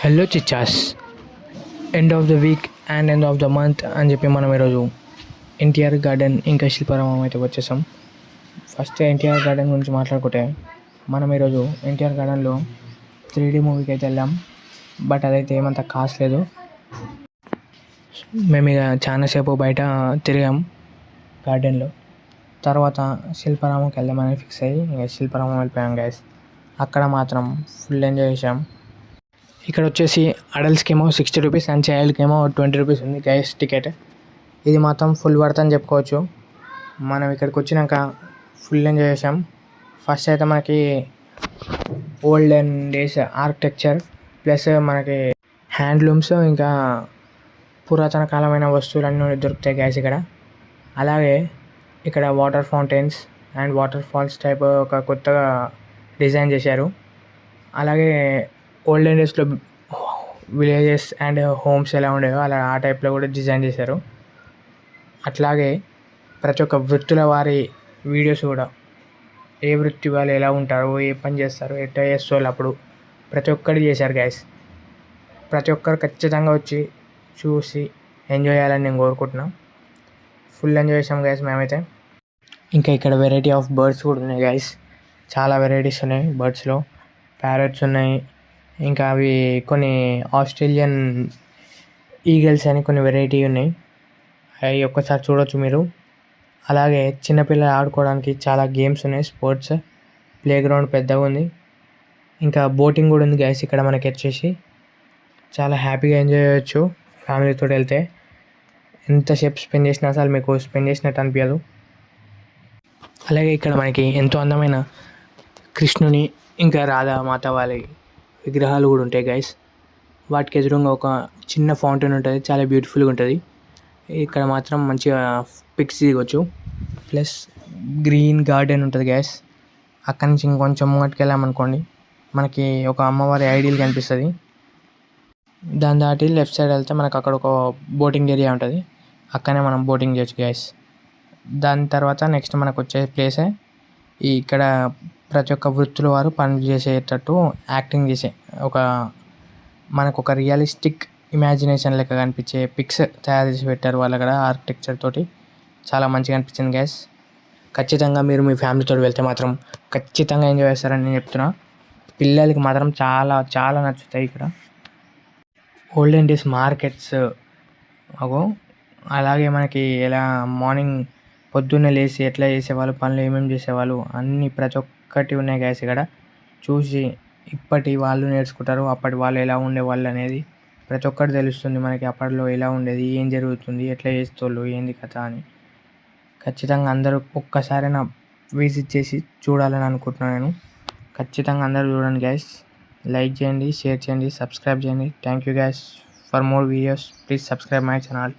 Hello చిచ్చాస్, end of the week and end of the month అని చెప్పి మనం ఈరోజు ఎన్టీఆర్ గార్డెన్ ఇంకా శిల్పారామం అయితే వచ్చేసాం. ఫస్ట్ ఎన్టీఆర్ గార్డెన్ గురించి మాట్లాడుకుంటే మనం ఈరోజు ఎన్టీఆర్ గార్డెన్లో 3D మూవీకి అయితే వెళ్ళాం. బట్ అదైతే ఏమంత కాస్ట్లేదు. మేము ఇక చాలాసేపు బయట తిరిగాం గార్డెన్లో. తర్వాత శిల్పారామంకి వెళ్దామని ఫిక్స్ అయ్యి ఇంకా శిల్పారామం వెళ్ళిపోయాం గైస్. అక్కడ మాత్రం ఫుల్ ఎంజాయ్ చేసాం. ఇక్కడ వచ్చేసి అడల్ట్స్కి ఏమో 60 రూపీస్ అండ్ చైల్డ్కి ఏమో 20 రూపీస్ ఉంది గైస్ టికెట్. ఇది మాత్రం ఫుల్ వర్త్ అని చెప్పుకోవచ్చు. మనం ఇక్కడికి వచ్చినాక ఫుల్ ఎంజాయ్ చేసాం. ఫస్ట్ అయితే మనకి ఓల్డెన్ డేస్ ఆర్కిటెక్చర్ ప్లస్ మనకి హ్యాండ్లూమ్స్ ఇంకా పురాతన కాలమైన వస్తువులన్నీ దొరుకుతాయి గైస్ ఇక్కడ. అలాగే ఇక్కడ water fountains and waterfalls type ఒక కొత్తగా డిజైన్ చేశారు. అలాగే ఓల్డెన్ డేస్లో విలేజెస్ అండ్ హోమ్స్ ఎలా ఉండేవో అలా ఆ టైప్లో కూడా డిజైన్ చేశారు. అట్లాగే ప్రతి ఒక్క వృత్తుల వారి వీడియోస్ కూడా, ఏ వృత్తి వాళ్ళు ఎలా ఉంటారు, ఏ పని చేస్తారు, ఎట్లా చేస్తారు అప్పుడు ప్రతి ఒక్కటి చేశారు గైస్. ప్రతి ఒక్కరు ఖచ్చితంగా వచ్చి చూసి ఎంజాయ్ చేయాలని నేను కోరుకుంటున్నాను. ఫుల్ ఎంజాయ్ చేసాం గైస్ మేమైతే. ఇంకా ఇక్కడ వెరైటీ ఆఫ్ బర్డ్స్ కూడా ఉన్నాయి గైస్. చాలా వెరైటీస్ ఉన్నాయి బర్డ్స్లో. ప్యారెట్స్ ఉన్నాయి, ఇంకా అవి కొన్ని ఆస్ట్రేలియన్ ఈగల్స్ అని కొన్ని వెరైటీ ఉన్నాయి. అవి ఒక్కసారి చూడవచ్చు మీరు. అలాగే చిన్నపిల్లలు ఆడుకోవడానికి చాలా గేమ్స్ ఉన్నాయి. స్పోర్ట్స్ ప్లే గ్రౌండ్ పెద్దగా ఉంది. ఇంకా బోటింగ్ కూడా ఉంది గైస్ ఇక్కడ. మనకి వచ్చేసి చాలా హ్యాపీగా ఎంజాయ్ చేయవచ్చు ఫ్యామిలీతో వెళ్తే. ఎంతసేపు స్పెండ్ చేసినా అసలు మీకు స్పెండ్ చేసినట్టు అనిపించదు. అలాగే ఇక్కడ మనకి ఎంతో అందమైన కృష్ణుని ఇంకా రాధామాత వాళ్ళ విగ్రహాలు కూడా ఉంటాయి గైస్. వాటికి ఎదురుగా ఒక చిన్న ఫౌంటైన్ ఉంటుంది, చాలా బ్యూటిఫుల్గా ఉంటుంది. ఇక్కడ మాత్రం మంచిగా పిక్స్ దిగొచ్చు. ప్లస్ గ్రీన్ గార్డెన్ ఉంటుంది గైస్. అక్కడి నుంచి ఇంకొంచెం ముంగటికి వెళ్ళామనుకోండి మనకి ఒక అమ్మవారి ఐడియల్ కనిపిస్తుంది. దాని దాటి లెఫ్ట్ సైడ్ వెళ్తే మనకు అక్కడ ఒక బోటింగ్ ఏరియా ఉంటుంది. అక్కడనే మనం బోటింగ్ చేయొచ్చు గైస్. దాని తర్వాత నెక్స్ట్ మనకు వచ్చే ప్లేసే ఇక్కడ ప్రతి ఒక్క వృత్తుల వారు పనులు చేసేటట్టు యాక్టింగ్ చేసే మనకు ఒక రియలిస్టిక్ ఇమాజినేషన్ లెక్క కనిపించే పిక్స్ తయారు చేసి పెట్టారు వాళ్ళు అక్కడ ఆర్కిటెక్చర్ తోటి. చాలా మంచిగా అనిపించింది గైస్. ఖచ్చితంగా మీరు మీ ఫ్యామిలీతో వెళ్తే మాత్రం ఖచ్చితంగా ఎంజాయ్ చేస్తారని నేను చెప్తున్నా. పిల్లలకి మాత్రం చాలా చాలా నచ్చుతాయి ఇక్కడ. ఓల్డెన్ డేస్ మార్కెట్స్ అలాగే మనకి ఎలా మార్నింగ్ పొద్దున్నే లేచి ఎట్లా చేసేవాళ్ళు, పనులు ఏమేమి చేసేవాళ్ళు అన్నీ ప్రతి ఒక్కటి ఉన్నాయి గైస్ ఇక్కడ. చూసి ఇప్పటి వాళ్ళు నేర్చుకుంటారు, అప్పటి వాళ్ళు ఎలా ఉండేవాళ్ళు అనేది ప్రతి ఒక్కటి తెలుస్తుంది మనకి. అప్పట్లో ఎలా ఉండేది, ఏం జరుగుతుంది, ఎట్లా చేస్తోళ్ళు, ఏంది కథ అని ఖచ్చితంగా అందరూ ఒక్కసారైనా విజిట్ చేసి చూడాలని అనుకుంటున్నాను నేను. ఖచ్చితంగా అందరూ చూడండి గైస్. లైక్ చేయండి, షేర్ చేయండి, సబ్స్క్రైబ్ చేయండి. Thank you guys. For more videos please subscribe my channel.